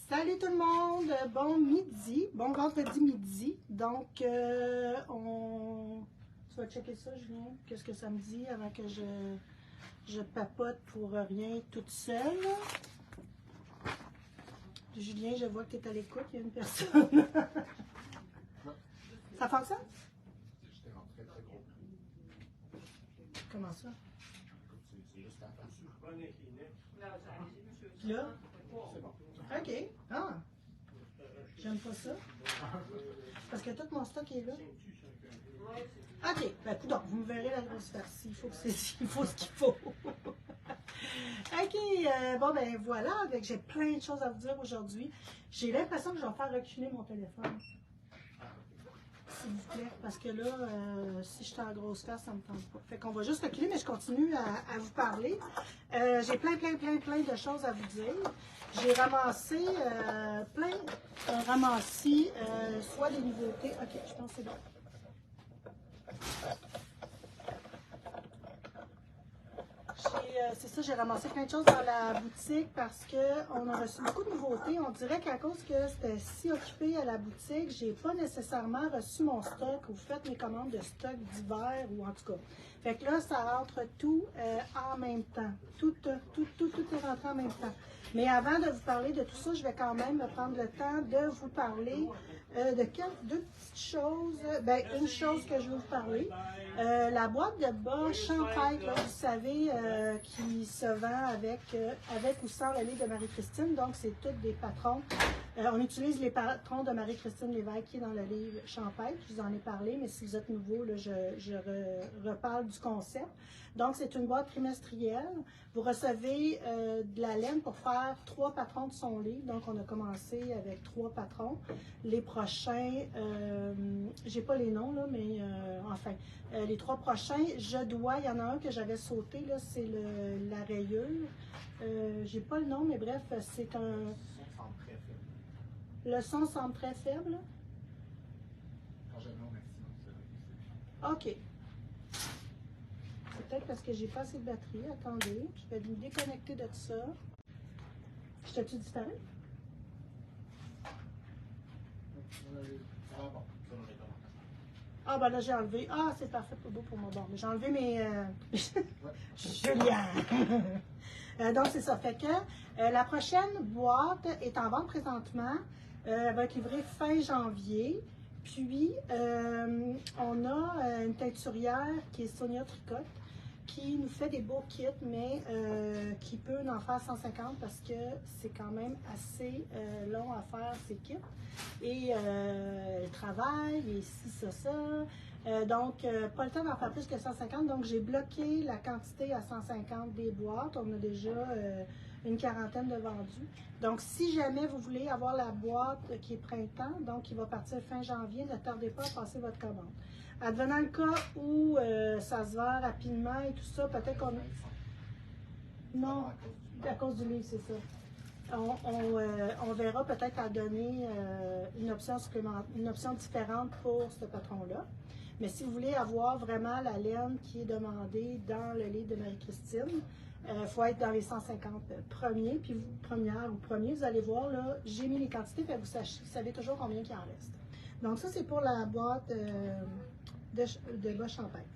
Salut tout le monde, bon midi, bon vendredi midi. Donc, tu vas checker ça, Julien? Qu'est-ce que ça me dit avant que je papote pour rien toute seule? Julien, je vois que tu es à l'écoute, il y a une personne. Ça fonctionne? J'étais en très très gros. Comment ça? C'est juste la face. Là? C'est bon. OK. Ah! J'aime pas ça. Parce que tout mon stock est là. OK. Ben, écoute, vous me verrez la grosse farce. Il faut ce qu'il faut. OK. Bon, ben voilà. J'ai plein de choses à vous dire aujourd'hui. J'ai l'impression que je vais faire reculer mon téléphone. S'il vous plaît. Parce que là, si je suis en grosse farce, ça ne me tente pas. Fait qu'on va juste reculer, mais je continue à vous parler. J'ai plein de choses à vous dire. J'ai ramassé plein ramassis, soit des nouveautés. OK, je pense que c'est bon. C'est ça, j'ai ramassé plein de choses dans la boutique parce qu'on a reçu beaucoup de nouveautés. On dirait qu'à cause que c'était si occupé à la boutique, j'ai pas nécessairement reçu mon stock ou fait mes commandes de stock d'hiver ou en tout cas. Fait que là, ça rentre tout en même temps. Tout est rentré en même temps. Mais avant de vous parler de tout ça, je vais quand même prendre le temps de vous parler de deux petites choses. Ben, une chose que je vais vous parler. La boîte de bas Champêtre, là, vous savez, qui se vend avec ou sans le livre de Marie-Christine. Donc, c'est tous des patrons. On utilise les patrons de Marie-Christine Lévesque qui est dans le livre Champêtre. Je vous en ai parlé, mais si vous êtes nouveau, là, je reparle du concept. Donc, c'est une boîte trimestrielle. Vous recevez de la laine pour faire 3 patrons de son livre. Donc, on a commencé avec 3 patrons. Les prochains, j'ai pas les noms, là, mais enfin, les 3 prochains, il y en a un que j'avais sauté, là, c'est la rayure. J'ai pas le nom, mais bref, c'est un... Le son semble très faible. Là. Quand j'avais au maximum, c'est vrai. OK. C'est peut-être parce que j'ai pas assez de batterie. Attendez, je vais me déconnecter de ça. Je t'ai-tu disparu? Ah, ben là, j'ai enlevé. Ah, c'est parfait, pas beau pour mon bord. Mais j'ai enlevé mes... Julien! Donc, c'est ça. Fait que la prochaine boîte est en vente présentement. Elle va être livrée fin janvier. Puis, on a une teinturière qui est Sonia Tricotte, qui nous fait des beaux kits, mais qui peut en faire 150 parce que c'est quand même assez long à faire ces kits. Et elle travaille, et ci, ça. Donc, pas le temps d'en faire plus que 150. Donc, j'ai bloqué la quantité à 150 des boîtes. On a déjà une quarantaine de vendus. Donc, si jamais vous voulez avoir la boîte qui est printemps, donc qui va partir fin janvier, ne tardez pas à passer votre commande. Advenant le cas où ça se vend rapidement et tout ça, peut-être qu'on... Non, à cause du livre, c'est ça. On verra peut-être à donner une option supplémentaire, une option différente pour ce patron-là. Mais si vous voulez avoir vraiment la laine qui est demandée dans le livre de Marie-Christine, il faut être dans les 150 premiers, puis première ou premier, vous allez voir, là, j'ai mis les quantités, fait que vous savez toujours combien il en reste. Donc ça, c'est pour la boîte de bas Champêtre.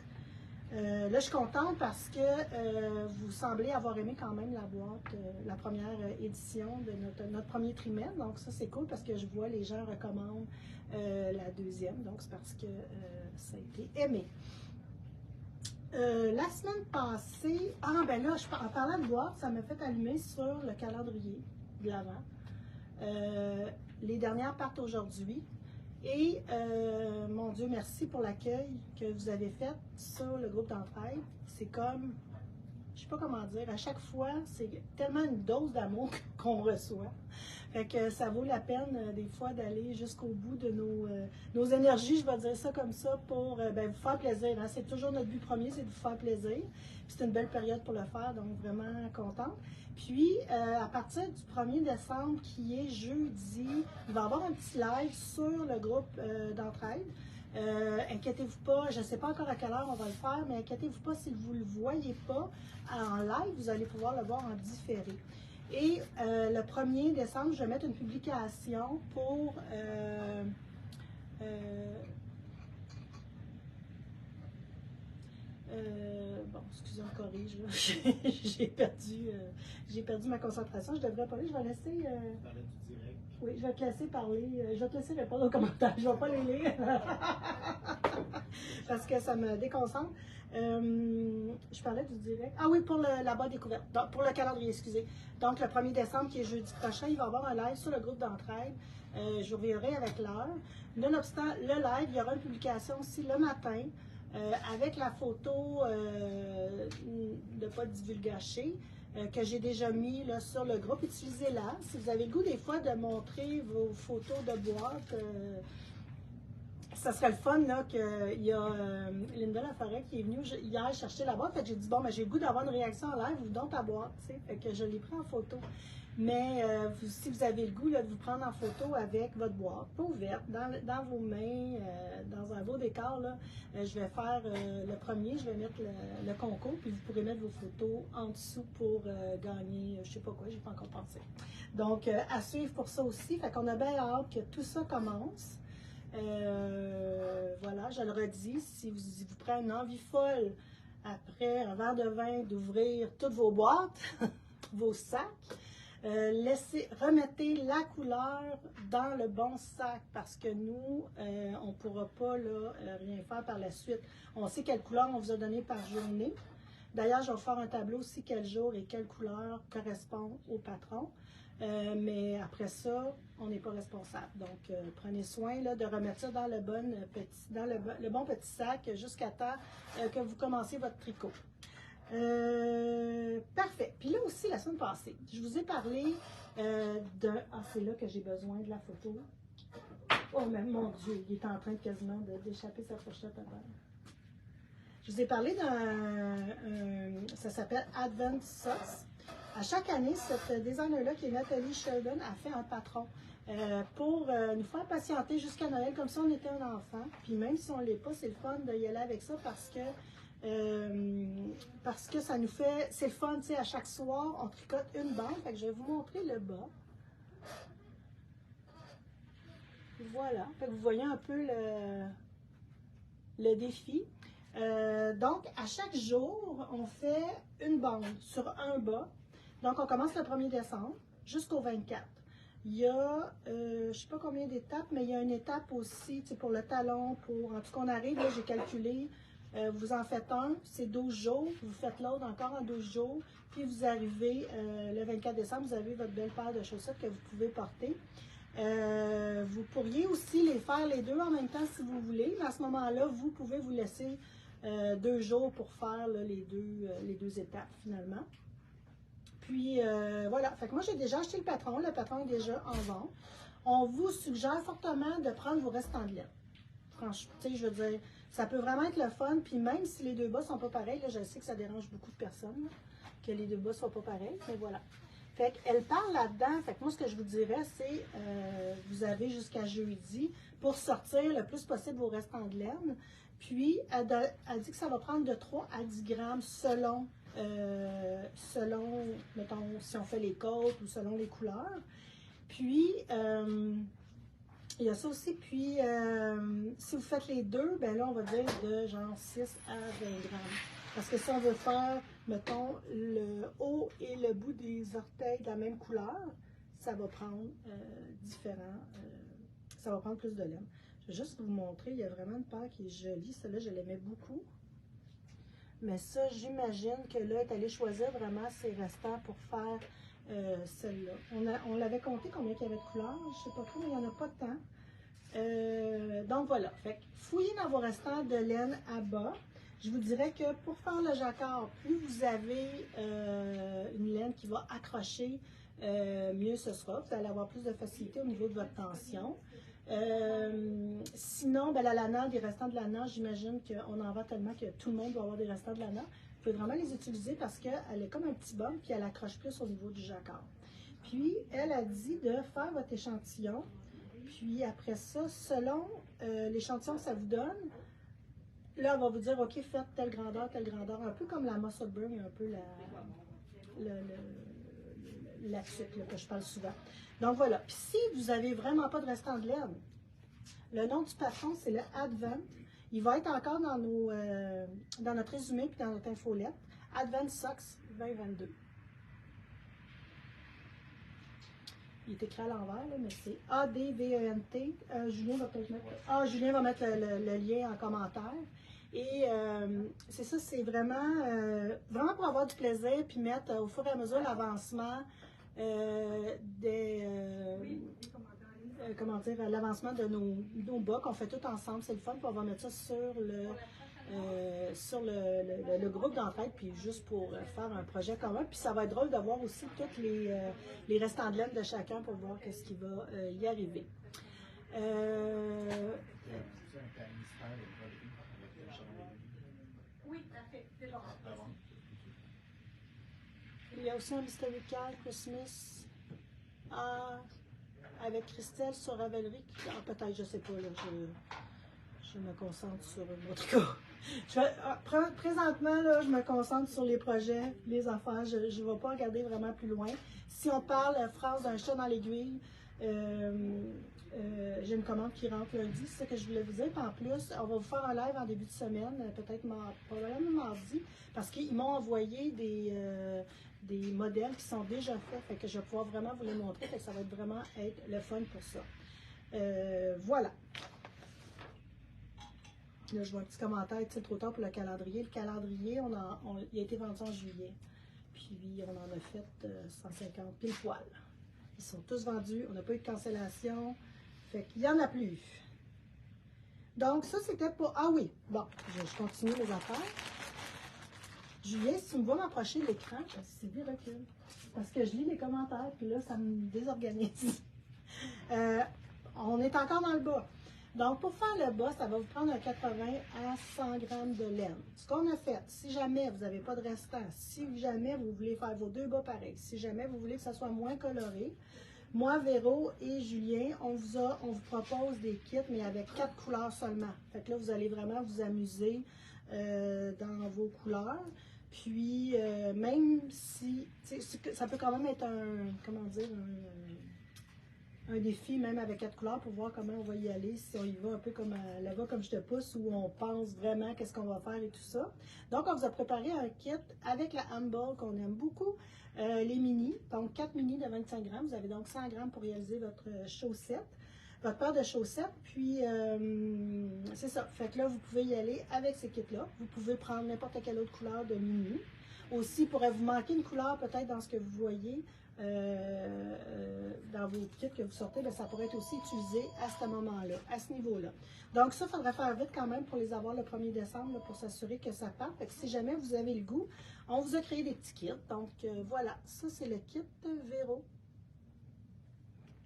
Là, je suis contente parce que vous semblez avoir aimé quand même la boîte, la première édition de notre premier trimestre. Donc ça, c'est cool parce que je vois les gens recommandent la deuxième. Donc c'est parce que ça a été aimé. La semaine passée, ben là, en parlant de boîte, ça m'a fait allumer sur le calendrier de l'Avent. Les dernières partent aujourd'hui. Et, mon Dieu, merci pour l'accueil que vous avez fait sur le groupe d'entraide. C'est comme, je ne sais pas comment dire, à chaque fois, c'est tellement une dose d'amour qu'on reçoit. Fait que ça vaut la peine, des fois, d'aller jusqu'au bout de nos énergies, je vais dire ça comme ça, pour vous faire plaisir. Hein. C'est toujours notre but premier, c'est de vous faire plaisir. Puis c'est une belle période pour le faire, donc vraiment contente. Puis, à partir du 1er décembre, qui est jeudi, il va y avoir un petit live sur le groupe d'entraide. Inquiétez-vous pas, je ne sais pas encore à quelle heure on va le faire, mais inquiétez-vous pas si vous ne le voyez pas en live, vous allez pouvoir le voir en différé. Et le 1er décembre, je vais mettre une publication pour bon, excusez, on corrige, j'ai perdu ma concentration. Je devrais parler, je vais laisser. Parlais du direct. Oui, je vais te laisser parler. Je vais te laisser répondre aux commentaires. Je ne vais pas les lire. Parce que ça me déconcentre. Je parlais du direct. Ah oui, pour la boîte découverte. Donc, pour le calendrier, excusez. Donc, le 1er décembre, qui est jeudi prochain, il va y avoir un live sur le groupe d'entraide. Je vous verrai avec l'heure. Nonobstant le live, il y aura une publication aussi le matin. Avec la photo de pas divulgacher que j'ai déjà mis là, sur le groupe, utilisez-la. Si vous avez le goût des fois de montrer vos photos de boîte, ça serait le fun là qu'il y a Linda Laforêt qui est venue hier chercher la boîte. Fait que j'ai dit bon, ben, j'ai le goût d'avoir une réaction en live, vous donne ta boîte. Fait que je l'ai pris en photo. Mais si vous avez le goût là, de vous prendre en photo avec votre boîte, pas ouverte, dans vos mains, dans un beau décor, là, je vais faire le premier, je vais mettre le concours, puis vous pourrez mettre vos photos en dessous pour gagner, je sais pas quoi, j'ai pas encore pensé. Donc, à suivre pour ça aussi. Fait qu'on a bien hâte que tout ça commence. Voilà, je le redis, si vous prenez une envie folle après un verre de vin d'ouvrir toutes vos boîtes, vos sacs, remettez la couleur dans le bon sac parce que nous, on ne pourra pas là, rien faire par la suite. On sait quelle couleur on vous a donné par journée. D'ailleurs, je vais faire un tableau aussi quel jour et quelle couleur correspond au patron. Mais après ça, on n'est pas responsable. Donc, prenez soin là, de remettre ça dans le bon petit sac jusqu'à temps que vous commenciez votre tricot. Parfait. Puis là aussi, la semaine passée, je vous ai parlé ah, c'est là que j'ai besoin de la photo. Oh, mais mon Dieu, il est en train quasiment d'échapper sa fourchette à terre. Je vous ai parlé ça s'appelle Advent Socks. À chaque année, cette designer-là, qui est Nathalie Sheldon, a fait un patron pour nous faire patienter jusqu'à Noël, comme si on était un enfant. Puis même si on ne l'est pas, c'est le fun d'y aller avec ça parce que ça nous fait, c'est le fun, tu sais, à chaque soir, on tricote une bande. Fait que je vais vous montrer le bas. Voilà, fait que vous voyez un peu le défi. Donc, à chaque jour, on fait une bande sur un bas. Donc, on commence le 1er décembre jusqu'au 24. Il y a, je ne sais pas combien d'étapes, mais il y a une étape aussi, tu sais, pour le talon, en tout cas, on arrive, là, j'ai calculé, vous en faites un, c'est 12 jours, vous faites l'autre encore en 12 jours, puis vous arrivez le 24 décembre, vous avez votre belle paire de chaussettes que vous pouvez porter. Vous pourriez aussi les faire les deux en même temps si vous voulez, mais à ce moment-là, vous pouvez vous laisser 2 jours pour faire là, les deux étapes finalement. Puis voilà, fait que moi j'ai déjà acheté le patron est déjà en vente. On vous suggère fortement de prendre vos restants de laine. Franchement, tu sais, je veux dire, ça peut vraiment être le fun, puis même si les deux bas sont pas pareils, là, je sais que ça dérange beaucoup de personnes, là, que les deux bas soient pas pareils, mais voilà. Fait qu'elle parle là-dedans, fait que moi ce que je vous dirais, c'est vous avez jusqu'à jeudi pour sortir le plus possible vos restants de laine. Puis, elle dit que ça va prendre de 3 à 10 grammes selon, mettons, si on fait les côtes ou selon les couleurs. Puis, il y a ça aussi. Puis, si vous faites les deux, ben là, on va dire de genre 6 à 20 grammes. Parce que si on veut faire, mettons, le haut et le bout des orteils de la même couleur, ça va prendre ça va prendre plus de laine. Je vais juste vous montrer, il y a vraiment une paire qui est jolie. Celle-là, je l'aimais beaucoup. Mais ça, j'imagine que là, elle est allée choisir vraiment ses restants pour faire celle-là. On l'avait compté combien il y avait de couleurs, je ne sais pas trop, mais il n'y en a pas tant. Donc voilà, fait que fouillez dans vos restants de laine à bas. Je vous dirais que pour faire le jacquard, plus vous avez une laine qui va accrocher, mieux ce sera. Vous allez avoir plus de facilité au niveau de votre tension. Sinon, ben, la lana, des restants de lana, j'imagine qu'on en vend tellement que tout le monde va avoir des restants de lana. Vous pouvez vraiment les utiliser parce qu'elle est comme un petit bump puis elle accroche plus au niveau du jacquard. Puis, elle a dit de faire votre échantillon. Puis après ça, selon l'échantillon que ça vous donne, là, on va vous dire, OK, faites telle grandeur, un peu comme la muscle burn, un peu là-dessus, là, que je parle souvent. Donc voilà. Puis si vous n'avez vraiment pas de restant de laine, le nom du patron, c'est le Advent. Il va être encore dans, dans notre résumé et dans notre infolette. Advent Socks 2022. Il est écrit à l'envers, mais c'est A-D-V-E-N-T. Julien va peut-être mettre, Julien va mettre le lien en commentaire. Et c'est ça, c'est vraiment, vraiment pour avoir du plaisir puis mettre au fur et à mesure l'avancement comment dire, l'avancement de nos bas qu'on fait tout ensemble. C'est le fun, puis on va mettre ça sur le groupe d'entraide, puis juste pour faire un projet commun. Puis ça va être drôle de voir aussi tous les restants de laine de chacun pour voir qu'est-ce qui va y arriver. Oui, parfait. C'est bon. Il y a aussi un historical Christmas avec Christelle sur Ravelry. Peut-être, je ne sais pas. Là, je me concentre sur un autre cas. Présentement, là, je me concentre sur les projets, les affaires. Je ne vais pas regarder vraiment plus loin. Si on parle phrase d'un chat dans l'aiguille, j'ai une commande qui rentre lundi, c'est ce que je voulais vous dire. Puis en plus, on va vous faire un live en début de semaine, peut-être probablement mardi, parce qu'ils m'ont envoyé des modèles qui sont déjà faits, fait que je vais pouvoir vraiment vous les montrer, fait que ça va vraiment être le fun pour ça. Voilà. Là, je vois un petit commentaire, c'est trop tard pour le calendrier. Le calendrier, il a été vendu en juillet. Puis, on en a fait 150 pile poil. Ils sont tous vendus. On n'a pas eu de cancellation. Fait qu'il n'y en a plus. Donc, ça, c'était pour... Ah oui, bon, je continue les affaires. Julien, si tu me vois m'approcher de l'écran, c'est bien recul. Parce que je lis les commentaires, puis là, ça me désorganise. On est encore dans le bas. Donc, pour faire le bas, ça va vous prendre un 80 à 100 grammes de laine. Ce qu'on a fait, si jamais vous n'avez pas de restant, si jamais vous voulez faire vos deux bas pareils, si jamais vous voulez que ça soit moins coloré, moi, Véro et Julien, on vous propose des kits, mais avec 4 couleurs seulement. Fait que là, vous allez vraiment vous amuser dans vos couleurs. Puis, même si, ça peut quand même être un défi, même avec 4 couleurs, pour voir comment on va y aller, si on y va un peu comme là-bas, comme je te pousse, où on pense vraiment qu'est-ce qu'on va faire et tout ça. Donc, on vous a préparé un kit avec la Humble qu'on aime beaucoup, les mini, donc 4 mini de 25 grammes. Vous avez donc 100 grammes pour réaliser votre chaussette, votre paire de chaussettes. Puis, c'est ça. Fait que là, vous pouvez y aller avec ces kits-là. Vous pouvez prendre n'importe quelle autre couleur de mini. Aussi, pourrait vous manquer une couleur peut-être dans ce que vous voyez. Dans vos kits que vous sortez, bien, ça pourrait être aussi utilisé à ce moment-là, à ce niveau-là. Donc ça, il faudrait faire vite quand même pour les avoir le 1er décembre, là, pour s'assurer que ça parte. Fait que si jamais vous avez le goût, on vous a créé des petits kits. Donc voilà, ça c'est le kit Véro.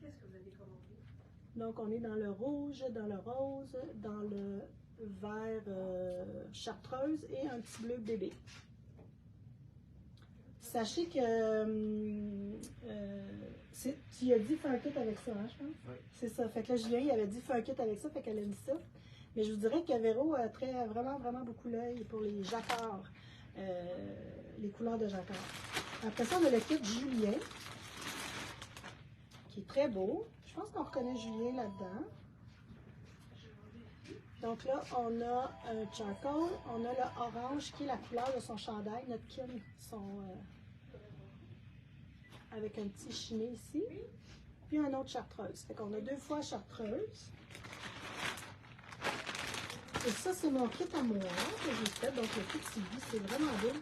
Qu'est-ce que vous avez commandé? Donc on est dans le rouge, dans le rose, dans le vert chartreuse et un petit bleu bébé. Sachez que tu as dit faire un kit avec ça, hein, je pense? Oui. C'est ça. Fait que là, Julien, il avait dit faire un kit avec ça, fait qu'elle a mis ça. Mais je vous dirais que Véro a vraiment, vraiment beaucoup l'œil pour les jacquards, les couleurs de jacquard. Après ça, on a le kit Julien, qui est très beau. Je pense qu'on reconnaît Julien là-dedans. Donc là, on a un charcoal, on a le orange qui est la couleur de son chandail, notre kin, avec un petit chiné ici, puis un autre chartreuse. Fait qu'on a 2 fois chartreuse. Et ça, c'est mon kit à moi que j'ai fait, donc le kit Sylvie, c'est vraiment beau.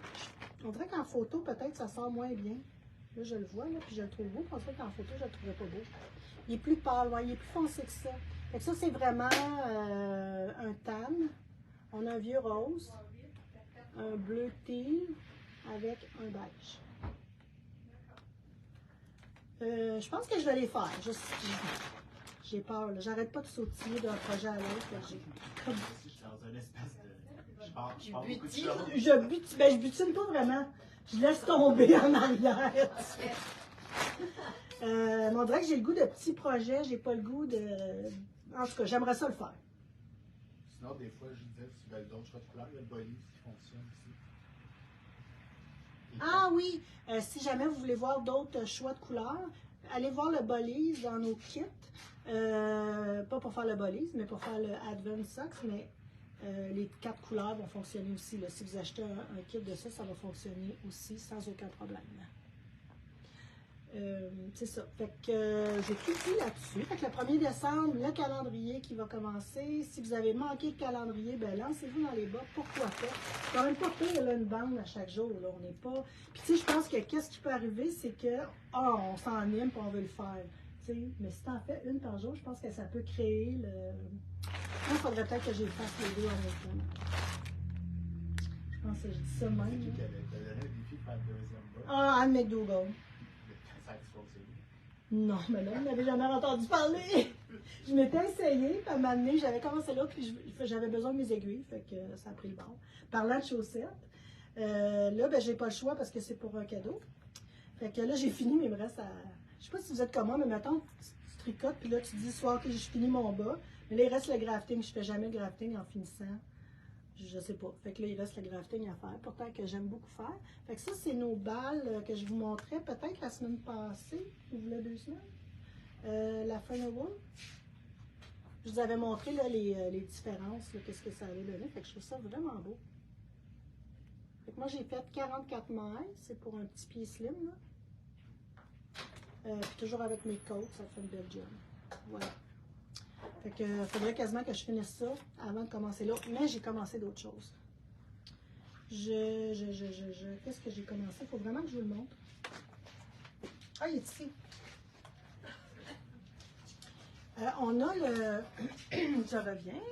On dirait qu'en photo, peut-être, ça sort moins bien. Là, je le vois, là, puis je le trouve beau. Je pense qu'en photo, je le trouverais pas beau. Il est plus pâle, ouais, il est plus foncé que ça. Fait que ça, c'est vraiment un tan. On a un vieux rose, un bleu teal avec un beige. Je pense que je vais les faire. J'ai peur, j'arrête pas de sautiller d'un projet à l'autre. Dans un espace de... Je parle beaucoup de choses. Je butine pas vraiment. Je laisse tomber en arrière. Mais on dirait que j'ai le goût de petits projets, j'ai pas le goût de... En tout cas, j'aimerais ça le faire. Sinon, des fois, je disais, si tu veux d'autres choix de couleurs, il y a le body qui fonctionne aussi. Ah oui, si jamais vous voulez voir d'autres choix de couleurs, allez voir le Bollies dans nos kits. Pas pour faire le Bollies, mais pour faire le Advent Socks, mais les 4 couleurs vont fonctionner aussi. Là. Si vous achetez un kit de ça, ça va fonctionner aussi sans aucun problème. C'est ça. Fait que j'ai tout dit là-dessus. Fait que le 1er décembre, le calendrier qui va commencer. Si vous avez manqué le calendrier, ben lancez-vous dans les bas. Pourquoi pas? C'est quand même pas pire, là, une bande à chaque jour. Là. On n'est pas. Puis tu sais, je pense que qu'est-ce qui peut arriver, c'est que on s'enime et on veut le faire. Tu sais, mais si tu en fais une par jour, je pense que ça peut créer le. Moi, il faudrait peut-être que j'efface les deux en même temps. Je pense que je dis ça même. C'est qui avait donné le défi de faire le deuxième bas? Ah, Anne McDougall. Non, mais là, je n'avais jamais entendu parler. Je m'étais essayée, puis à un moment donné, j'avais commencé là, puis j'avais besoin de mes aiguilles, fait que ça a pris le bord. Parlant de chaussettes, là, ben, j'ai pas le choix parce que c'est pour un cadeau. Fait que là, j'ai fini, mais il me reste à. Je sais pas si vous êtes comme moi, mais mettons, tu tricotes, puis là, tu dis, soir que j'ai fini mon bas. Mais là, il reste le grafting. Je fais jamais le grafting en finissant. Je sais pas. Fait que là, il reste le grafting à faire. Pourtant que j'aime beaucoup faire. Fait que ça, c'est nos balles que je vous montrais peut-être la semaine passée, ou il y a 2 semaines. La Final Wool. Je vous avais montré là, les différences, qu'est-ce que ça allait donner. Fait que je trouve ça vraiment beau. Fait que moi, j'ai fait 44 mailles. C'est pour un petit pied slim. Là. Puis toujours avec mes côtes, ça fait une belle job. Voilà. Fait que faudrait quasiment que je finisse ça avant de commencer l'autre. Mais j'ai commencé d'autres choses. Qu'est-ce que j'ai commencé? Il faut vraiment que je vous le montre. Ah, il est ici. On a le... je reviens.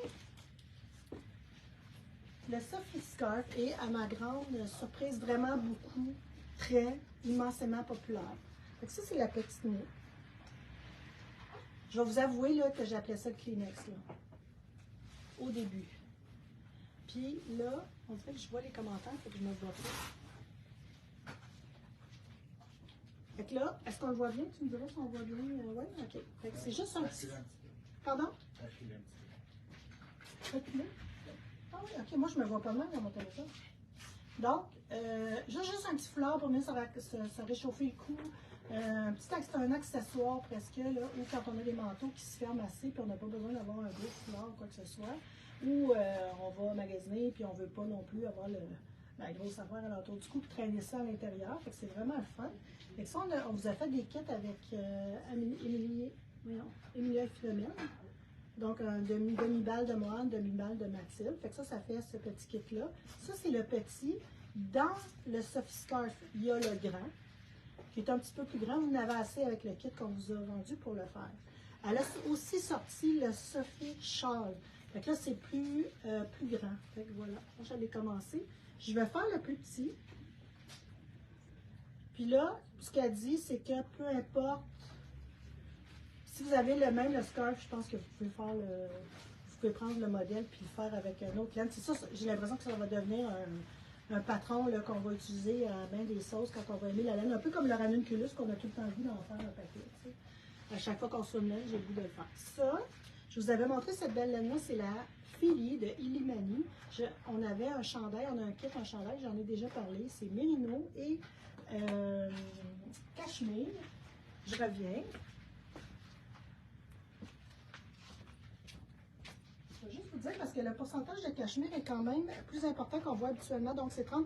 Le Sophie Scarf est, à ma grande surprise, vraiment beaucoup, très, immensément populaire. Fait que ça, c'est la petite nez. Je vais vous avouer là, que j'appelais ça le Kleenex, là, au début. Puis là, on dirait que je vois les commentaires, fait que je me vois pas. Fait que là, est-ce qu'on le voit bien? Tu me diras si on le voit bien? Oui, ok. Fait que c'est juste un petit... Pardon? Reculé? Ah oui, ok, moi je me vois pas mal dans mon téléphone. Donc, juste un petit foulard pour venir se réchauffer le cou. Un accessoire presque, là, ou quand on a des manteaux qui se ferment assez, puis on n'a pas besoin d'avoir un gros foulard ou quoi que ce soit. Ou on va magasiner, puis on ne veut pas non plus avoir la grosse affaire à l'entour du cou, puis traîner ça à l'intérieur. Fait que c'est vraiment le fun. Fait que ça, on vous a fait des kits avec Emilia et Philomène. Donc, un demi-balle de Moine, demi-balle de Mathilde. Fait que ça fait ce petit kit-là. Ça, c'est le petit. Dans le Sophie Scarf, il y a le grand, qui est un petit peu plus grand. Vous en avez assez avec le kit qu'on vous a vendu pour le faire. Elle a aussi sorti le Sophie Shawl. Fait que là, c'est plus grand. Fait que voilà, moi, j'allais commencer. Je vais faire le plus petit. Puis là, ce qu'elle dit, c'est que peu importe, si vous avez le scarf, je pense que vous pouvez faire vous pouvez prendre le modèle puis le faire avec un autre laine. C'est ça, j'ai l'impression que ça va devenir un patron qu'on va utiliser à bien des sauces quand on va aimer la laine. Un peu comme le ranunculus qu'on a tout le temps vu d'en faire un paquet. T'sais. À chaque fois qu'on se une laine, j'ai le goût de le faire. Ça, je vous avais montré cette belle laine-là, c'est la Philly de Illimani. On avait un chandail, on a un kit en chandail, j'en ai déjà parlé. C'est mérino et cachemire. Je reviens. Je vais juste vous dire parce que le pourcentage de cachemire est quand même plus important qu'on voit habituellement, donc c'est 30%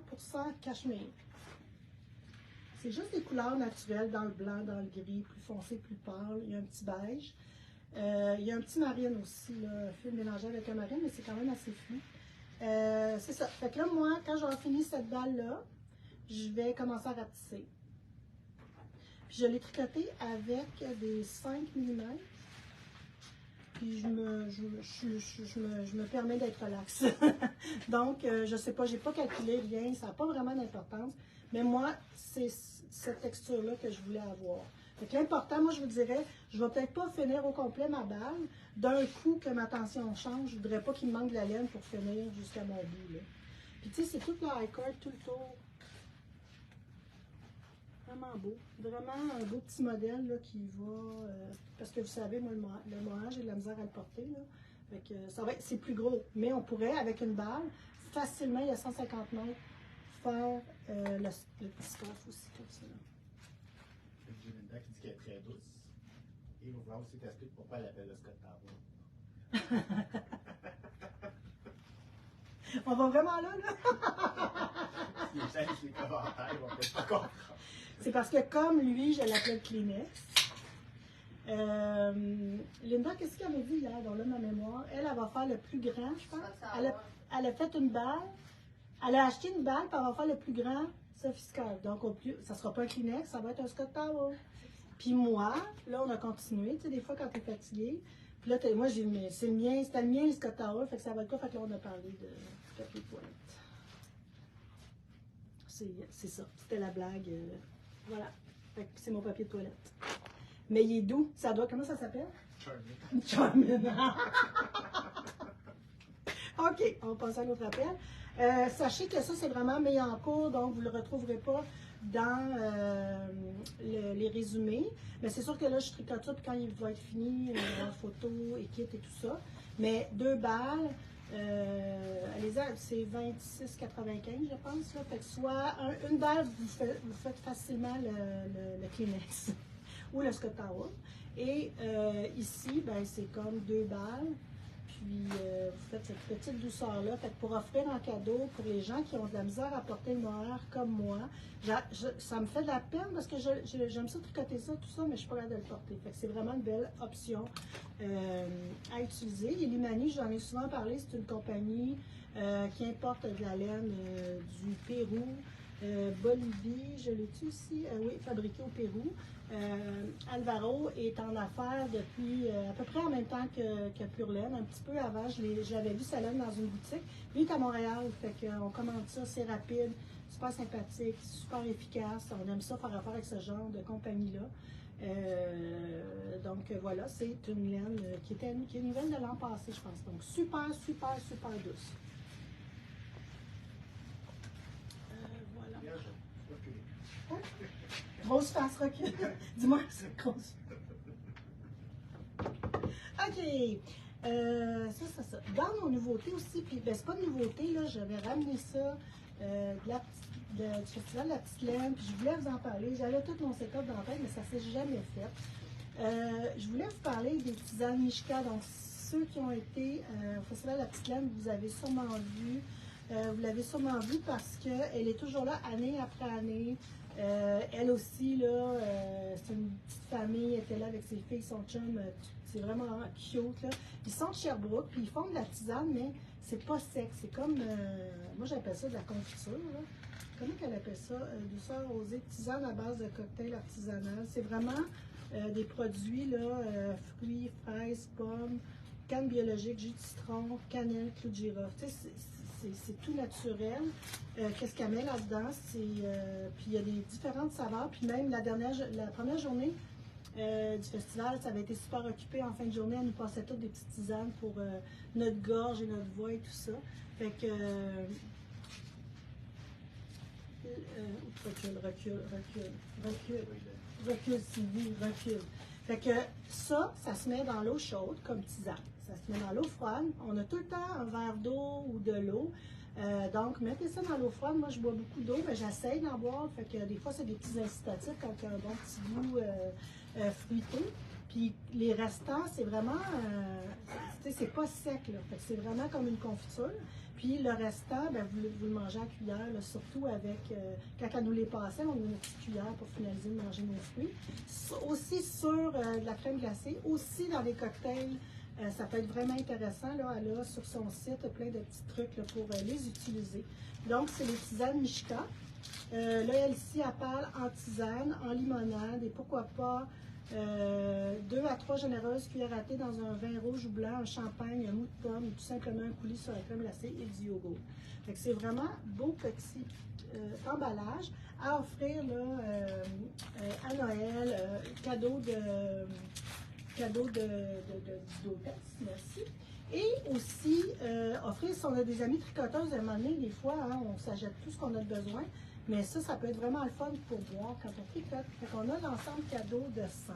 cachemire. C'est juste des couleurs naturelles dans le blanc, dans le gris, plus foncé, plus pâle. Il y a un petit beige. Il y a un petit marine aussi, là, fil mélangé avec un marine, mais c'est quand même assez flou. C'est ça. Fait que là, moi, quand j'aurai fini cette balle-là, je vais commencer à rapetisser. Puis je l'ai tricoté avec des 5 mm. Puis je me permets d'être relax. Donc, je sais pas, j'ai pas calculé rien, ça n'a pas vraiment d'importance. Mais moi, c'est cette texture-là que je voulais avoir. Donc l'important, moi je vous dirais, je ne vais peut-être pas finir au complet ma balle. D'un coup que ma tension change, je ne voudrais pas qu'il me manque de la laine pour finir jusqu'à mon bout. Là. Puis tu sais, c'est tout le high cord, tout le tour. Vraiment beau. Vraiment un beau petit modèle là, qui va... parce que vous savez, moi, le mohair, j'ai de la misère à le porter. Là. Fait que, c'est plus gros. Mais on pourrait, avec une balle, facilement, il y a 150 mètres, faire le petit scarf aussi, comme ça. J'ai Linda qui dit qu'elle est très douce. Et il va falloir aussi t'expliquer pourquoi elle appelle le Scott Tower. On va vraiment là? Si les gens lisent les commentaires, ils vont peut-être pas comprendre. C'est parce que comme lui, je l'appelais Kleenex. Linda, qu'est-ce qu'elle m'a dit hier dans ma mémoire? Elle va faire le plus grand, je pense. Elle a fait une balle. Elle a acheté une balle, puis elle va faire le plus grand sophistical. Donc, ça ne sera pas un Kleenex, ça va être un Scott Tower. Puis moi, là, on a continué. Tu sais, des fois, quand tu es fatigué, puis là, moi, j'ai dit, mais c'était le mien, le Scott Tower, fait que ça va être quoi? Fait que là, on a parlé de papier de toilette. C'est ça. C'était la blague. Voilà. Fait que c'est mon papier de toilette. Mais il est doux. Ça doit, comment ça s'appelle? Charming. Charming. OK, on passe à notre appel. Sachez que ça, c'est vraiment mis en cours, donc vous ne le retrouverez pas dans les résumés. Mais c'est sûr que là, je tricote ça, puis quand il va être fini, la photo, équipe et tout ça. Mais 2 balles, c'est 26,95, je pense. Là. Fait que soit une balle, vous faites facilement le Kleenex ou le Scott Tower. Et ici, ben, c'est comme 2 balles. Puis vous faites cette petite douceur-là. Fait que pour offrir un cadeau pour les gens qui ont de la misère à porter le mohair comme moi, ça me fait de la peine parce que j'aime ça tricoter ça, tout ça, mais je suis pas capable de le porter. Fait que c'est vraiment une belle option à utiliser. Elimani, j'en ai souvent parlé, c'est une compagnie qui importe de la laine du Pérou, Bolivie, je l'ai-tu ici? Oui, fabriqué au Pérou. Alvaro est en affaires depuis à peu près en même temps que Pure Laine. Un petit peu avant, j'avais vu sa laine dans une boutique. Lui est à Montréal, fait qu'on commande ça, c'est rapide, super sympathique, super efficace. On aime ça faire affaire avec ce genre de compagnie-là. Donc voilà, c'est une laine qui est nouvelle de l'an passé, je pense. Donc super, super, super douce. Voilà. Hein? Grosse face recul. Dis-moi, c'est grosse. OK. Ça. Dans nos nouveautés aussi, puis ben, c'est pas de nouveauté, là, j'avais ramené ça du Festival de la Petite Laine, puis je voulais vous en parler. J'avais tout mon setup dans la tête, mais ça s'est jamais fait. Je voulais vous parler des tisanes Mishka. Donc, ceux qui ont été au Festival de la Petite Laine, vous avez sûrement vu. Vous l'avez sûrement vu parce qu'elle est toujours là année après année. Elle aussi, là, c'est une petite famille, elle était là avec ses filles, son chum, c'est vraiment cute. Là. Ils sont de Sherbrooke, puis ils font de la tisane, mais c'est pas sec. C'est comme, moi j'appelle ça de la confiture. Là. Comment qu'elle appelle ça? Douceur rosée, tisane à base de cocktail artisanal. C'est vraiment des produits, là, fruits, fraises, pommes, canne biologique, jus de citron, cannelle, clou de girofle. C'est tout naturel. Qu'est-ce qu'elle met là-dedans? Puis il y a des différentes saveurs. Puis même la première journée du festival, ça avait été super occupé. En fin de journée, elle nous passait toutes des petites tisanes pour notre gorge et notre voix et tout ça. Fait que... recule, Sylvie, recule. Fait que ça se met dans l'eau chaude comme tisane. Ça se met dans l'eau froide. On a tout le temps un verre d'eau ou de l'eau. Donc, mettez ça dans l'eau froide. Moi, je bois beaucoup d'eau, mais j'essaye d'en boire. Fait que des fois, c'est des petits incitatifs quand il y a un bon petit goût fruité. Puis les restants, c'est vraiment, c'est pas sec, là. Fait que c'est vraiment comme une confiture. Puis le restant, ben, vous le mangez à cuillère, là, surtout avec, quand elle nous les passait, on a une petite cuillère pour finaliser de manger nos fruits. Aussi sur de la crème glacée, aussi dans les cocktails. Ça peut être vraiment intéressant. Là, elle a sur son site plein de petits trucs là, pour les utiliser. Donc, c'est les tisanes Mishka. Là, elle ici, elle parle en tisane, en limonade et pourquoi pas 2 à 3 généreuses cuillères à thé dans un vin rouge ou blanc, un champagne, un mou de pomme ou tout simplement un coulis sur la crème glacée et du yogourt. C'est vraiment beau petit emballage à offrir là, à Noël, cadeau d'hôtesse, merci. Et aussi, offrir, si on a des amis tricoteuses, à un moment donné, des fois, hein, on s'achète tout ce qu'on a besoin, mais ça peut être vraiment le fun pour boire quand on tricote. Fait qu'on a l'ensemble cadeau de 5,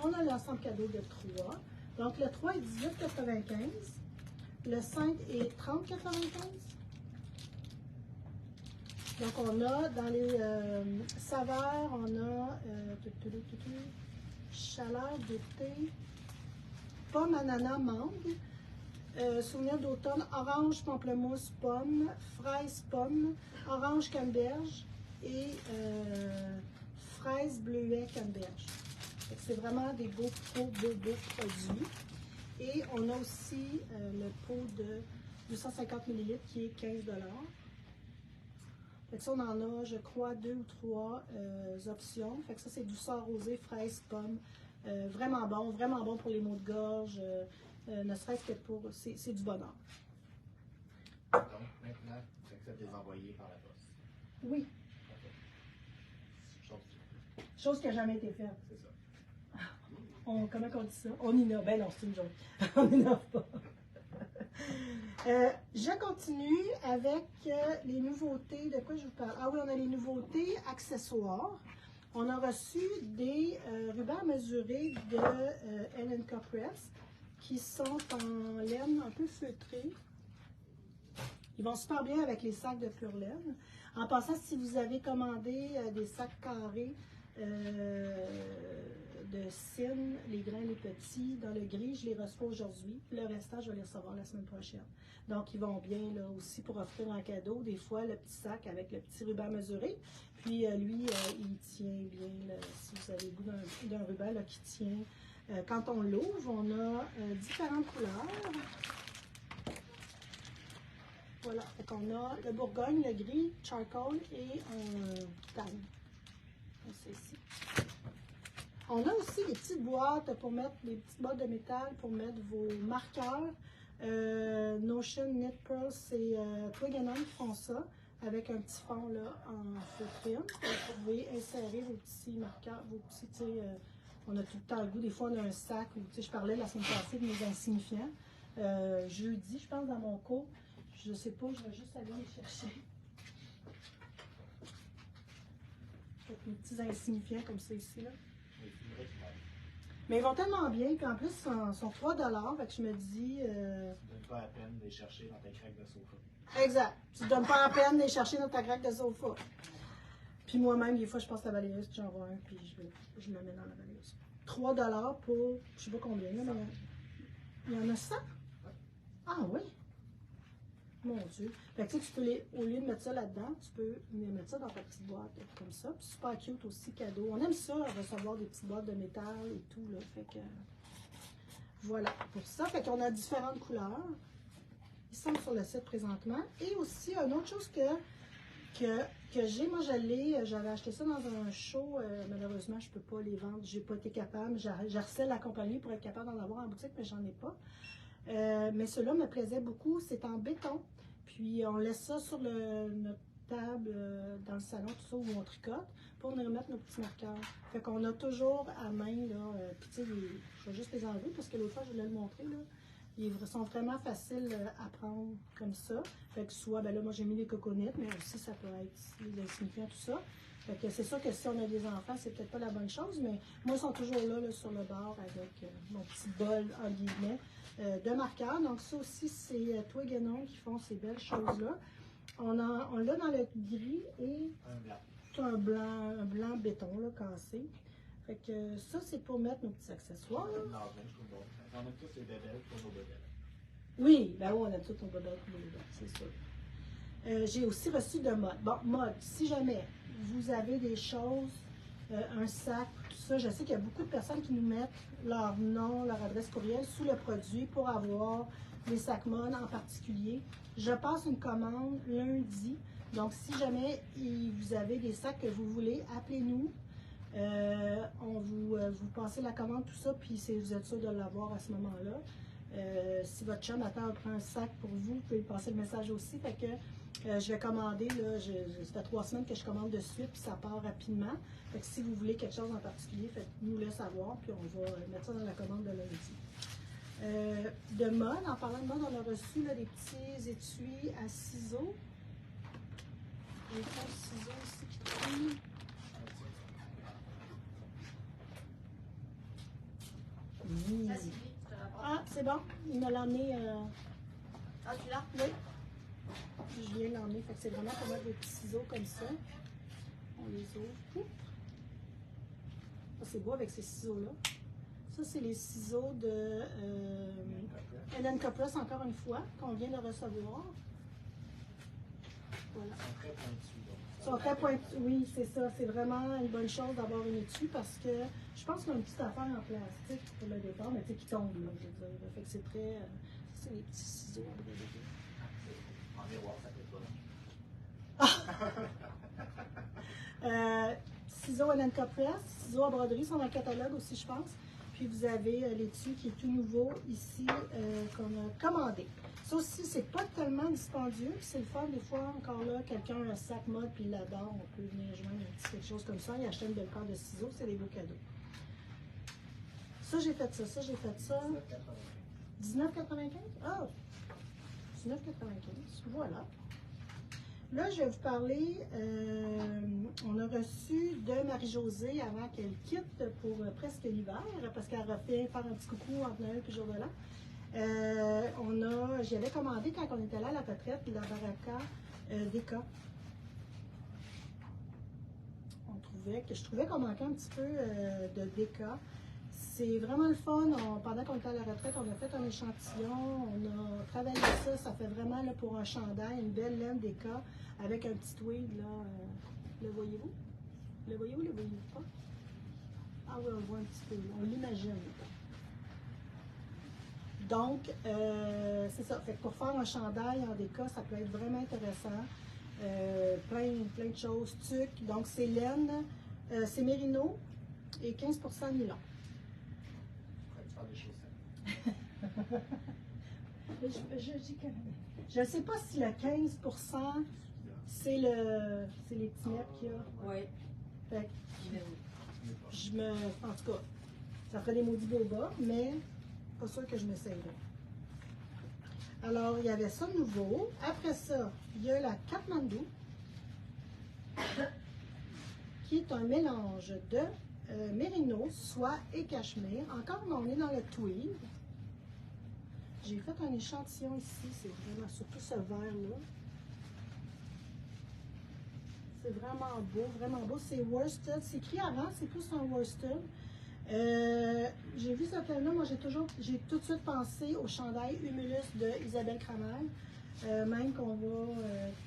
on a l'ensemble cadeau de 3. Donc, le 3 est 18,95, le 5 est 30,95. Donc, on a dans les saveurs, on a chaleur d'été, pomme, ananas, mangue, souvenir d'automne, orange, pamplemousse, pomme, fraise, pomme, orange, canneberge et fraise, bleuet, canneberge. C'est vraiment des beaux produits. Et on a aussi le pot de 250 ml qui est 15 $. Fait que ça, on en a, je crois, 2 ou 3 options. Fait que ça, c'est douceur rosée, fraise, pomme. Vraiment bon pour les maux de gorge. Ne serait-ce que pour... C'est du bonheur. Donc, maintenant, tu acceptes de les envoyer par la poste. Oui. Chose. Chose qui n'a jamais été faite. C'est ça. Comment on dit ça? On innove. Ben non, c'est une joke. On n'innove pas. Je continue avec les nouveautés. De quoi je vous parle? Ah oui, on a les nouveautés accessoires. On a reçu des rubans mesurés de L&K Press qui sont en laine un peu feutrée. Ils vont super bien avec les sacs de pure laine. En passant, si vous avez commandé des sacs carrés de Cine, les grains, les petits, dans le gris, je les reçois aujourd'hui. Le restant, je vais les recevoir la semaine prochaine. Donc, ils vont bien là aussi pour offrir en cadeau. Des fois, le petit sac avec le petit ruban mesuré. Puis, lui, il tient bien, là, si vous avez le goût d'un ruban là, qui tient. Quand on l'ouvre, on a différentes couleurs. Voilà, donc on a le Bourgogne, le gris, charcoal et titane. C'est ici. On a aussi des petites boîtes pour mettre, des petites boîtes de métal pour mettre vos marqueurs. Notion Knit Pearl, c'est Twig & Home qui font ça, avec un petit fond là, en feutrine. Vous pouvez insérer vos petits marqueurs, vos petits, tu sais, on a tout le temps le goût. Des fois, on a un sac, où, tu sais, je parlais la semaine passée de mes insignifiants. Jeudi, je pense, dans mon cours, je sais pas, je vais juste aller les chercher. Mes petits insignifiants comme ça ici, là. Mais ils vont tellement bien, puis en plus, ils sont 3 $. Fait que je me dis. Tu ne donnes pas la peine de les chercher dans ta craque de sofa. Exact. Tu ne donnes pas la peine de les chercher dans ta craque de sofa. Puis moi-même, des fois, je passe la balayeuse, puis j'en vois un, puis je le mets dans la balayeuse. 3 $ pour, je sais pas combien, là, mais il y en a 100? Ah oui? Mon Dieu. Fait que tu sais, tu peux au lieu de mettre ça là-dedans, tu peux mettre ça dans ta petite boîte, comme ça. Puis super cute aussi, cadeau. On aime ça, recevoir des petites boîtes de métal et tout, là. Fait que, voilà, pour ça. Fait qu'on a différentes couleurs. Ils sont sur le site présentement. Et aussi, une autre chose que j'ai, moi, j'avais acheté ça dans un show. Malheureusement, je ne peux pas les vendre. J'ai pas été capable. J'harcèle la compagnie pour être capable d'en avoir en boutique, mais j'en ai pas. Mais ceux-là me plaisait beaucoup. C'est en béton. Puis on laisse ça sur notre table dans le salon, tout ça, où on tricote, pour nous remettre nos petits marqueurs. Fait qu'on a toujours à main, là, puis tu sais, je vais juste les enlever parce que l'autre fois, je voulais le montrer, là. Ils sont vraiment faciles à prendre comme ça. Fait que soit, ben là, moi j'ai mis des coconettes, mais aussi ça peut être les insignifiants, tout ça. Fait que c'est sûr que si on a des enfants, c'est peut-être pas la bonne chose, mais moi, ils sont toujours là sur le bord avec mon petit bol, en guillemets, de marqueurs. Donc ça aussi, c'est Twig & Home qui font ces belles choses-là. On l'a dans le gris et un blanc béton là, cassé. Fait que ça, c'est pour mettre nos petits accessoires. On a tous les bébelles pour nos bébelles. Oui, ben oui, on a tous nos bébelles pour nos bébelles, c'est sûr. J'ai aussi reçu de mode. Bon, mode, si jamais vous avez des choses, un sac, tout ça, je sais qu'il y a beaucoup de personnes qui nous mettent leur nom, leur adresse courriel sous le produit pour avoir les sacs mode en particulier. Je passe une commande lundi. Donc, si jamais vous avez des sacs que vous voulez, appelez-nous. Vous passez la commande, tout ça, puis vous êtes sûr de l'avoir à ce moment-là. Si votre chum attend, prend un sac pour vous pouvez lui passer le message aussi. Fait que je vais commander, là, ça fait 3 semaines que je commande de suite, puis ça part rapidement. Fait que si vous voulez quelque chose en particulier, faites-nous le savoir, puis on va mettre ça dans la commande de lundi. De mode, en parlant de mode, on a reçu là, des petits étuis à ciseaux. Des ciseaux ici qui traînent. Ça, Sylvie, je te rapporte. Ah, c'est bon. Il me l'a emmené. Ah, tu l'as? Oui. puis je viens l'emmener. Fait que c'est vraiment pour mettre des petits ciseaux comme ça. On les ouvre. C'est beau avec ces ciseaux-là. Ça, c'est les ciseaux de Hélène Copros, encore une fois, qu'on vient de recevoir. Voilà. Ils sont très pointus. Oui, c'est ça. C'est vraiment une bonne chose d'avoir une étui parce que je pense qu'il y a une petite affaire en plastique pour le départ, mais tu sais, qui tombe, là, je veux dire. Fait que c'est très. C'est les petits ciseaux à broderie. En miroir, ça fait pas. Ciseaux Hélène Copros, ciseaux à broderie sont dans le catalogue aussi, je pense. Puis vous avez l'étui qui est tout nouveau ici, qu'on a commandé. Ça aussi, c'est pas tellement dispendieux. C'est le fun, des fois, encore là, quelqu'un a un sac mode puis il l'adore. On peut venir joindre un petit quelque chose comme ça. Il achète une belle paire de ciseaux, c'est des beaux cadeaux. Ça, j'ai fait ça. Ça, j'ai fait ça. 19,95? Ah! 19,95. Voilà. Là, je vais vous parler, on a reçu de Marie-Josée avant qu'elle quitte pour presque l'hiver, parce qu'elle refait faire un petit coucou entre Noël et jour de l'an. J'avais commandé quand on était là à la retraite, la Baraka Deka. Je trouvais qu'on manquait un petit peu de Deka. C'est vraiment le fun. Pendant qu'on était à la retraite, on a fait un échantillon, on a travaillé ça. Ça fait vraiment là, pour un chandail, une belle laine Deka avec un petit tweed. Là, le voyez-vous? Le voyez-vous, le voyez-vous pas? Ah oui, on le voit un petit peu. On l'imagine. Donc, c'est ça. Fait que pour faire un chandail en Deka, ça peut être vraiment intéressant. Plein de choses. Tuc. Donc, c'est laine, c'est mérino et 15% nylon. Je ne sais pas si le 15%, c'est les petits nets qu'il y a. Oui. Fait que en tout cas, ça ferait des maudits boba, mais pas sûr que je m'essayerais. Alors, il y avait ça de nouveau. Après ça, il y a la Katmandou, qui est un mélange de mérino, soie et cachemire. Encore, on est dans le tweed. J'ai fait un échantillon ici, c'est vraiment, surtout ce vert-là. C'est vraiment beau. C'est worsted. C'est écrit avant, c'est plus un worsted. J'ai vu cette laine-là, moi j'ai tout de suite pensé au chandail Humulus de Isabelle Cramel. Même qu'on va,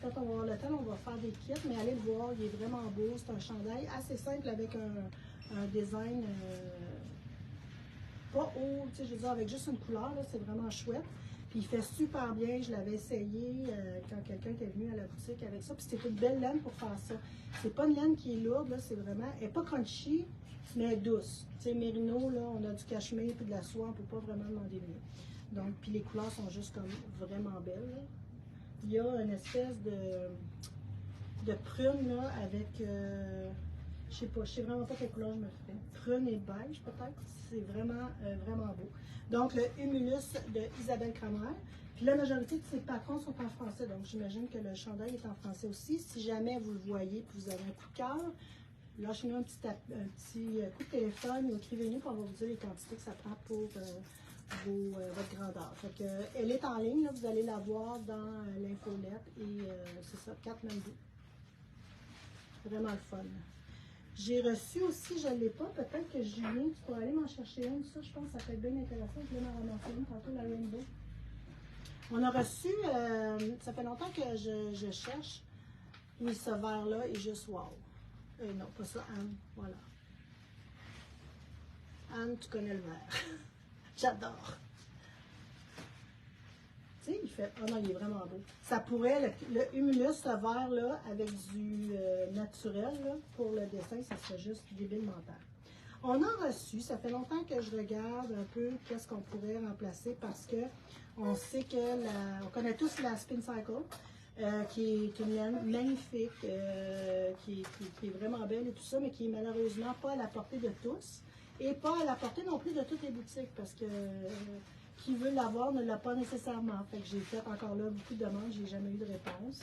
quand on va avoir le temps, on va faire des kits, mais allez le voir, il est vraiment beau. C'est un chandail assez simple avec un design pas haut, tu sais, je veux dire, avec juste une couleur, c'est vraiment chouette. Puis il fait super bien, je l'avais essayé quand quelqu'un était venu à la boutique avec ça. Puis c'était une belle laine pour faire ça. C'est pas une laine qui est lourde, là, c'est vraiment, elle n'est pas crunchy, mais elle est douce. Tu sais, mérino, là, on a du cachemire puis de la soie, on ne peut pas vraiment demander mieux. Donc, puis les couleurs sont juste comme vraiment belles. Là. Il y a une espèce de prune là, avec, je sais vraiment pas quelle couleur je me fais. Prune et beige peut-être. C'est vraiment, vraiment beau. Donc, le Humulus de Isabelle Cramel. Puis la majorité de ces patrons sont en français. Donc, j'imagine que le chandail est en français aussi. Si jamais vous le voyez et vous avez un coup de cœur, lâchez-nous un petit coup de téléphone ou écrivez-nous pour on va vous dire les quantités que ça prend pour votre grandeur. Fait que, elle est en ligne. Là, vous allez la voir dans l'infolette. Et c'est ça, 4,92. Vraiment le fun. J'ai reçu aussi, je ne l'ai pas, peut-être que Julien, tu pourrais aller m'en chercher une. Ça, je pense que ça peut être bien intéressant. Je vais m'en ramasser une tantôt, la Rainbow. On a reçu, ça fait longtemps que je cherche, oui, ce verre-là est juste wow. Non, pas ça, Anne, voilà. Anne, tu connais le verre. J'adore. Tu sais, il fait, oh non, il est vraiment beau. Ça pourrait, le Humulus, ce verre-là, avec du naturel, là, pour le dessin, ça serait juste débile mental. On a reçu, ça fait longtemps que je regarde un peu qu'est-ce qu'on pourrait remplacer parce que on sait que, on connaît tous la Spin Cycle, qui est une laine magnifique, qui est vraiment belle et tout ça, mais qui est malheureusement pas à la portée de tous et pas à la portée non plus de toutes les boutiques parce que qui veut l'avoir ne l'a pas nécessairement. Fait que j'ai fait encore là beaucoup de demandes, j'ai jamais eu de réponse,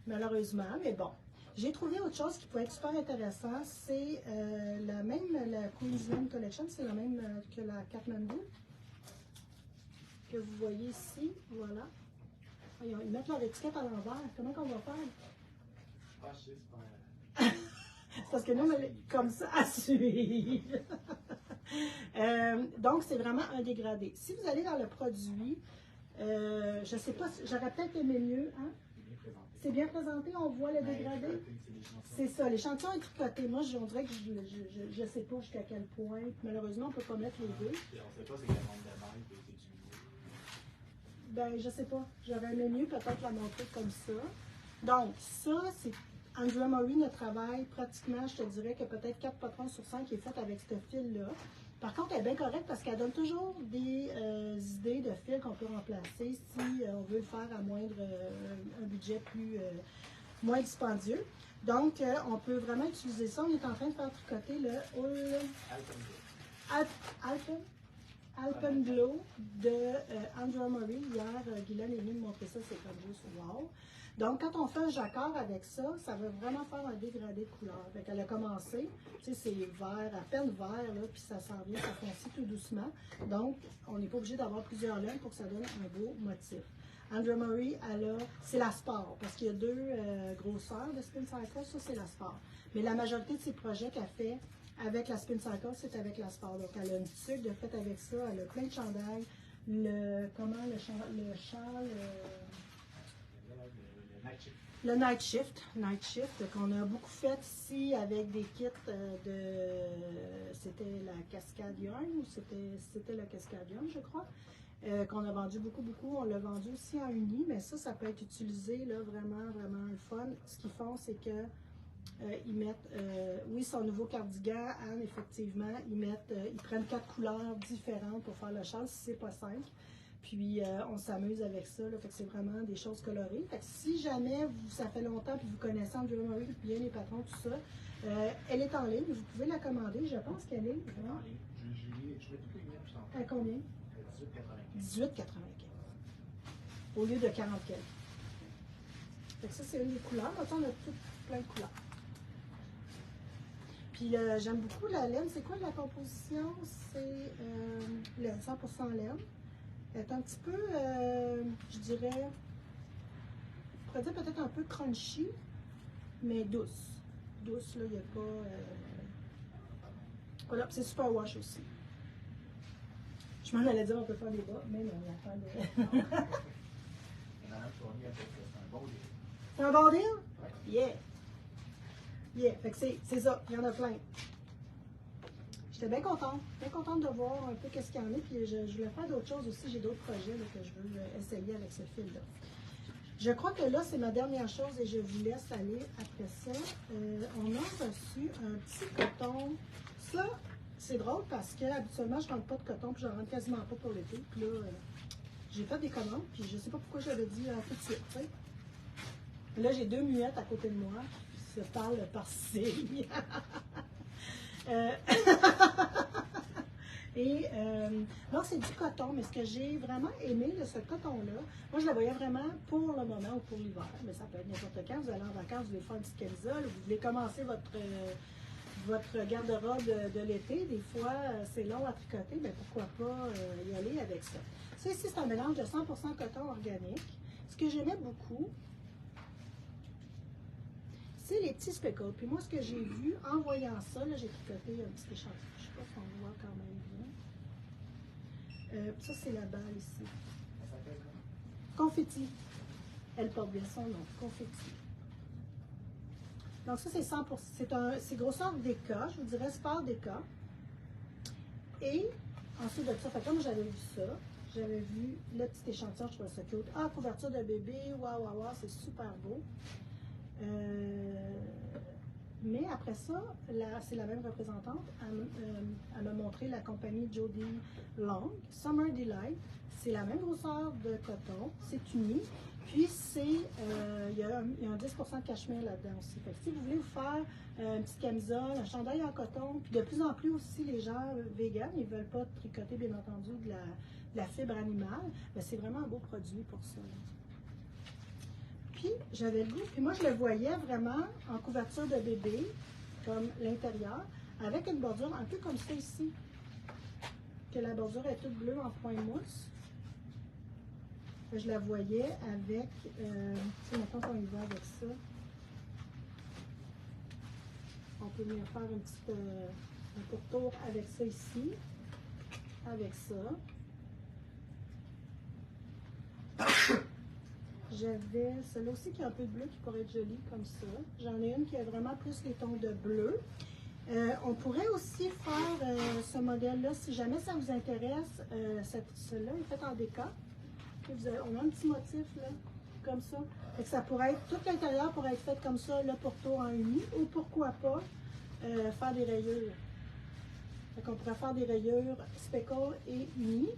malheureusement, mais bon. J'ai trouvé autre chose qui pourrait être super intéressant, c'est la Queensland Collection, c'est la même que la Katmandou, que vous voyez ici, voilà. Ils mettent leur étiquette à l'envers. Comment qu'on va faire? Ah, je sais, c'est pas. C'est parce que nous, on est comme ça à suivre. Donc, c'est vraiment un dégradé. Si vous allez dans le produit, je ne sais pas, j'aurais peut-être aimé mieux. Hein? C'est bien présenté, on voit le dégradé. C'est ça, l'échantillon est tricoté. Moi, on dirait que je ne sais pas jusqu'à quel point. Malheureusement, on ne peut pas mettre les deux. On ne sait pas c'est quel nombre de mailles qui a été utilisé. Ben, je sais pas. J'aurais aimé mieux peut-être la montrer comme ça. Donc, ça, c'est Andrea Murray ne travaille pratiquement, je te dirais que peut-être 4 patrons sur 5 qui est fait avec ce fil-là. Par contre, elle est bien correcte parce qu'elle donne toujours des idées de fils qu'on peut remplacer si on veut le faire à moindre, un budget moins dispendieux. Donc, on peut vraiment utiliser ça. On est en train de faire tricoter le Alpenglow de Andrea Murray. Hier, Guylaine est venue me montrer ça, c'est comme juste wow. Donc, quand on fait un jacquard avec ça, ça va vraiment faire un dégradé de couleur. Fait qu'elle a commencé, tu sais, c'est vert, à peine vert, là, puis ça s'en vient, ça foncit tout doucement. Donc, on n'est pas obligé d'avoir plusieurs laines pour que ça donne un beau motif. Andrea Murray, c'est la Sport, parce qu'il y a deux grosseurs de Spin Cycle, ça c'est la Sport. Mais la majorité de ses projets qu'elle fait avec la Spin Cycle, c'est avec la Sport. Donc, elle a une tuque de fait avec ça, elle a plein de chandails, le châle le Night Shift qu'on a beaucoup fait ici avec des kits c'était la Cascade Yarn ou c'était la Cascade Yarn, je crois, qu'on a vendu beaucoup. On l'a vendu aussi en uni, mais ça peut être utilisé là, vraiment le fun. Ce qu'ils font, c'est que ils mettent, oui, son nouveau cardigan, Anne, effectivement, ils prennent 4 couleurs différentes pour faire le châle, si c'est pas 5. Puis on s'amuse avec ça, là, fait que c'est vraiment des choses colorées. Fait que si jamais ça fait longtemps que vous connaissez Andrea Murray, bien les patrons, tout ça, elle est en ligne, vous pouvez la commander. Je pense qu'elle est. Je mets toutes les lignes, je t'en À combien? 18,95. 18,95. Au lieu de 40 quelques. Fait que ça, c'est une des couleurs. Maintenant, on a tout plein de couleurs. Puis j'aime beaucoup la laine. C'est quoi la composition? C'est laine, 100% laine. Elle est un petit peu, je dirais, on pourrait dire peut-être un peu crunchy, mais douce. Douce, là, il n'y a pas... Voilà, c'est super wash aussi. Je m'en allais dire on peut faire des bas, mais non, il n'y a pas de... C'est un bon deal. C'est un bon deal? Ouais. Yeah! Yeah, fait que c'est ça, il y en a plein. J'étais bien contente de voir un peu qu'est-ce qu'il y en a, puis je voulais faire d'autres choses aussi, j'ai d'autres projets là, que je veux essayer avec ce fil-là. Je crois que là, c'est ma dernière chose et je vous laisse aller après ça. On a reçu un petit coton. Ça, c'est drôle parce que habituellement, je ne rentre pas de coton, puis je n'en rentre quasiment pas pour l'été. Puis là, j'ai fait des commandes, puis je ne sais pas pourquoi j'avais dit tout de suite, tu sais. Là, j'ai 2 muettes à côté de moi, qui se parlent par signe. Et donc, c'est du coton, mais ce que j'ai vraiment aimé de ce coton-là, moi, je le voyais vraiment pour le moment ou pour l'hiver, mais ça peut être n'importe quand. Vous allez en vacances, vous voulez faire une petite camisole, vous voulez commencer votre garde-robe de l'été. Des fois, c'est long à tricoter, mais pourquoi pas y aller avec ça. Ça, ici, c'est un mélange de 100% coton organique. Ce que j'aimais beaucoup, c'est les petits speckles. Puis moi, ce que j'ai vu en voyant ça, là, j'ai tricoté un petit échantillon. Je ne sais pas si on voit quand même bien. Ça, c'est la balle ici. Confetti. Elle porte bien son nom. Confetti. Donc ça, c'est 100%. C'est grosseur DK. Je vous dirais sport DK. Et ensuite de ça, comme j'avais vu ça, j'avais vu le petit échantillon, je trouvais ça cute. Ah, couverture de bébé. Waouh, waouh, waouh, c'est super beau. Mais après ça, c'est la même représentante. Elle m'a montré la compagnie Jody Long, Summer Delight. C'est la même grosseur de coton, c'est uni. Puis il y a un 10% de cachemire là-dedans aussi. Fait que si vous voulez vous faire une petite camisole, un chandail en coton, puis de plus en plus aussi les gens véganes, ils ne veulent pas tricoter bien entendu de la fibre animale, mais c'est vraiment un beau produit pour ça. Puis j'avais le goût, puis moi je le voyais vraiment en couverture de bébé, comme l'intérieur, avec une bordure un peu comme ça ici, que la bordure est toute bleue en point mousse. Je la voyais avec, tu sais, maintenant qu'on y va avec ça, on peut venir faire une petite, un pourtour avec ça ici, avec ça. J'avais celle-là aussi qui a un peu de bleu qui pourrait être jolie comme ça. J'en ai une qui a vraiment plus les tons de bleu. On pourrait aussi faire ce modèle-là, si jamais ça vous intéresse. Celle-là est faite en déca. On a un petit motif là, comme ça. Fait que ça pourrait être, tout l'intérieur pourrait être fait comme ça, le pourtour en uni, ou pourquoi pas faire des rayures. Fait qu'on pourrait faire des rayures speckle et uni,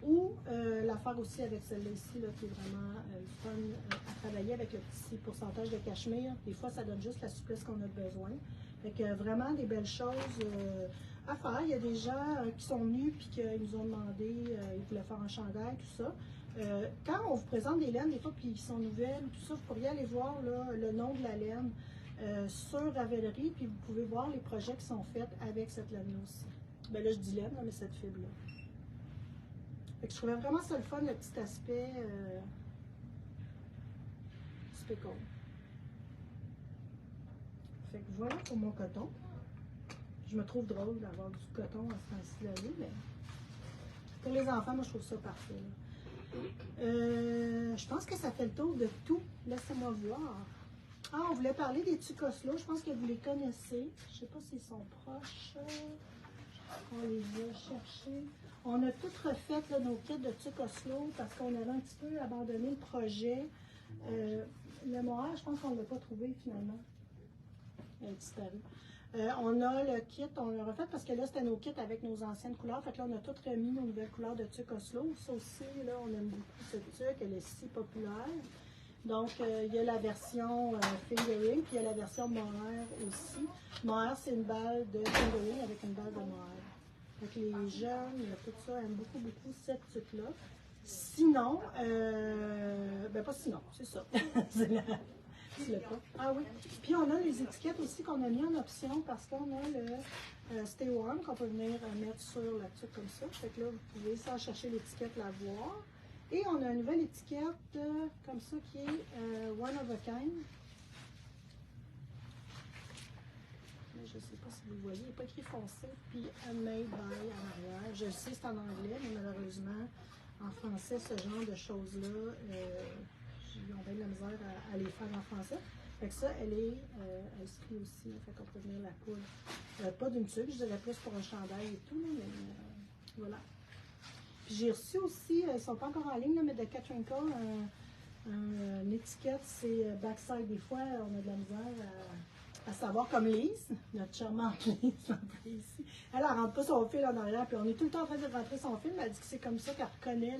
ou la faire aussi avec celle-là ici, là, qui est vraiment fun à travailler avec le petit pourcentage de cachemire. Des fois, ça donne juste la souplesse qu'on a besoin. Fait que vraiment des belles choses à faire. Il y a des gens qui sont venus et qui nous ont demandé, ils voulaient faire un chandail, tout ça. Quand on vous présente des laines, des fois, puis ils sont nouvelles, tout ça, vous pourriez aller voir là, le nom de la laine sur Ravelry, puis vous pouvez voir les projets qui sont faits avec cette laine-là aussi. Ben là, je dis laine, mais cette fibre-là. Fait que je trouvais vraiment ça le fun, le petit aspect speckle. Fait que voilà pour mon coton. Je me trouve drôle d'avoir du coton à ce temps-ci de l'année, mais pour les enfants, moi, je trouve ça parfait. Je pense que ça fait le tour de tout. Laissez-moi voir. Ah, on voulait parler des Tucoslo. Je pense que vous les connaissez. Je ne sais pas s'ils sont proches. On les a cherchés. On a tout refait là, nos kits de Tucoslo parce qu'on avait un petit peu abandonné le projet. Le mohair, je pense qu'on ne l'a pas trouvé finalement. Elle a disparu. On a le kit, on l'a refait parce que là, c'était nos kits avec nos anciennes couleurs. Fait que là, on a tout remis nos nouvelles couleurs de Tucoslo. Ça aussi, là, on aime beaucoup cette tuque. Elle est si populaire. Donc, il y a la version fingering, puis il y a la version mohair aussi. Mohair, c'est une balle de fingering avec une balle de mohair. Donc, les jeunes, tout ça, aiment beaucoup, beaucoup cette tuque-là. Sinon, ben pas sinon, c'est ça. Ah oui. Puis on a les étiquettes aussi qu'on a mis en option parce qu'on a le Stay Warm qu'on peut venir mettre sur la tuque comme ça. Fait que là, vous pouvez sans chercher l'étiquette la voir. Et on a une nouvelle étiquette comme ça qui est One of a Kind. Je ne sais pas si vous voyez, il n'est pas écrit foncé, puis Made by en arrière. Je sais c'est en anglais, mais malheureusement, en français, ce genre de choses-là, ils ont bien de la misère à les faire en français. Fait que ça, elle est inscrite aussi. Fait qu'on peut venir la coudre. Pas d'une tuque, je dirais plus pour un chandail et tout, mais voilà. Puis j'ai reçu aussi, ils ne sont pas encore en ligne, là, mais de Catherine Cole, une étiquette, c'est backside. Des fois, on a de la misère à savoir, comme Lise, notre charmante Lise, ici. Elle ne rentre pas son fil en arrière, puis on est tout le temps en train de rentrer son fil, mais elle dit que c'est comme ça qu'elle reconnaît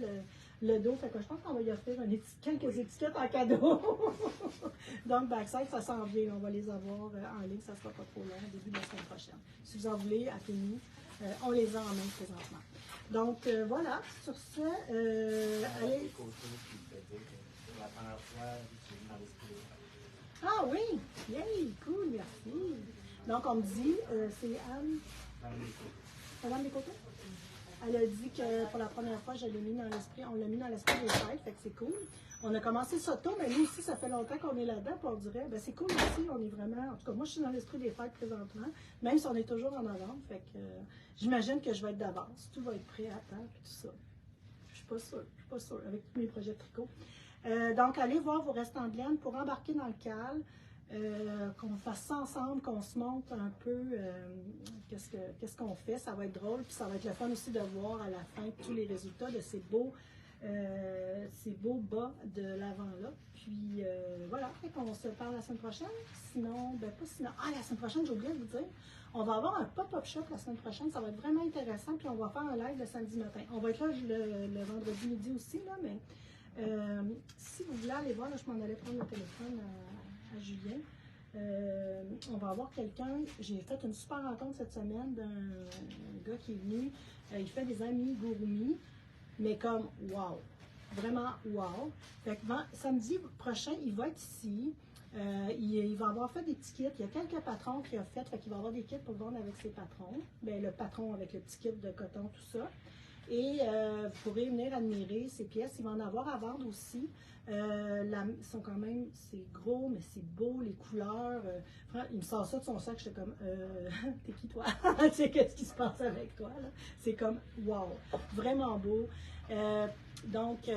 le dos. Fait que je pense qu'on va lui offrir quelques étiquettes en cadeau. Donc, backside, ça s'en vient. On va les avoir en ligne, ça ne sera pas trop long, au début de la semaine prochaine. Si vous en voulez, appelez-nous. On les a en main présentement. Donc, voilà. Sur ce, allez. Ah oui! Yay! Cool, merci. Donc, on me dit, c'est Anne. Madame Descoteaux? Elle a dit que pour la première fois, je l'ai mis dans l'esprit, on l'a mis dans l'esprit des fêtes, fait que c'est cool. On a commencé ça tôt, mais nous aussi, ça fait longtemps qu'on est là-dedans, puis on dirait, ben c'est cool aussi, on est vraiment, en tout cas, moi, je suis dans l'esprit des fêtes présentement, même si on est toujours en novembre, fait que j'imagine que je vais être d'avance, tout va être prêt à temps, puis tout ça. Je suis pas sûre, avec tous mes projets de tricot. Donc, allez voir vos restants de laine pour embarquer dans le cal, qu'on fasse ça ensemble, qu'on se montre un peu qu'est-ce qu'on fait. Ça va être drôle, puis ça va être le fun aussi de voir à la fin tous les résultats de ces beaux bas de l'avant-là. Puis voilà, on se parle la semaine prochaine. Sinon, ben pas sinon. Ah, la semaine prochaine, j'ai oublié de vous dire, on va avoir un pop-up shop la semaine prochaine. Ça va être vraiment intéressant, puis on va faire un live le samedi matin. On va être là le vendredi midi aussi, là, mais si vous voulez aller voir, là, je m'en allais prendre le téléphone à Julien. On va avoir quelqu'un, j'ai fait une super rencontre cette semaine d'un gars qui est venu, il fait des amis gourmis, mais comme wow, vraiment wow. Fait que samedi prochain, il va être ici, il va avoir fait des petits kits, il y a quelques patrons qu'il a fait qu'il va avoir des kits pour vendre avec ses patrons, bien, le patron avec le petit kit de coton, tout ça. Et vous pourrez venir admirer ces pièces. Il va en avoir à vendre aussi. Sont quand même, c'est gros, mais c'est beau, les couleurs. Il me sort ça de son sac, j'étais comme, t'es qui toi? Tu sais, qu'est-ce qui se passe avec toi? C'est comme, wow, vraiment beau. Donc,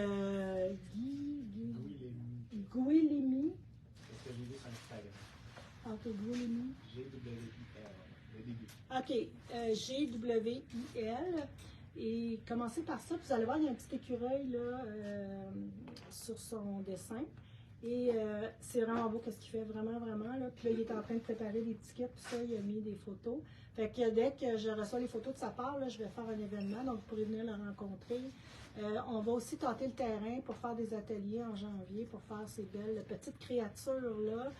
Gouilemi. C'est ce que j'ai vu sur Instagram. OK, Gouilemi. GWIL, le début. OK, GWIL. Et commencez par ça, puis vous allez voir, il y a un petit écureuil là, sur son dessin. Et c'est vraiment beau qu'est-ce qu'il fait, vraiment, vraiment. Là. Puis là, il est en train de préparer des petits kits, puis ça, il a mis des photos. Fait que dès que je reçois les photos de sa part, là, je vais faire un événement, donc vous pourrez venir le rencontrer. On va aussi tâter le terrain pour faire des ateliers en janvier, pour faire ces belles petites créatures-là.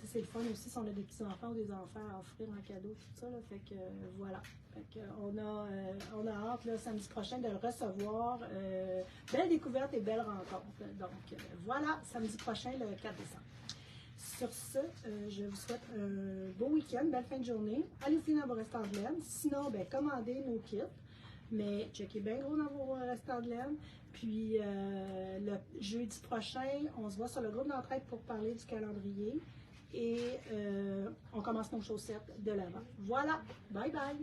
C'est le fun aussi si on a des petits-enfants ou des enfants à offrir en cadeau, tout ça. Là, fait que voilà. Fait que, on a hâte là, samedi prochain de le recevoir. Belle découverte et belle rencontre. Donc voilà, samedi prochain, le 4 décembre. Sur ce, je vous souhaite un beau week-end, belle fin de journée. Allez vous finir dans vos restants de laine. Sinon, ben, commandez nos kits. Mais checkez bien gros dans vos restants de laine. Puis le jeudi prochain, on se voit sur le groupe d'entraide pour parler du calendrier. Et on commence nos chaussettes de l'avant. Voilà. Bye bye.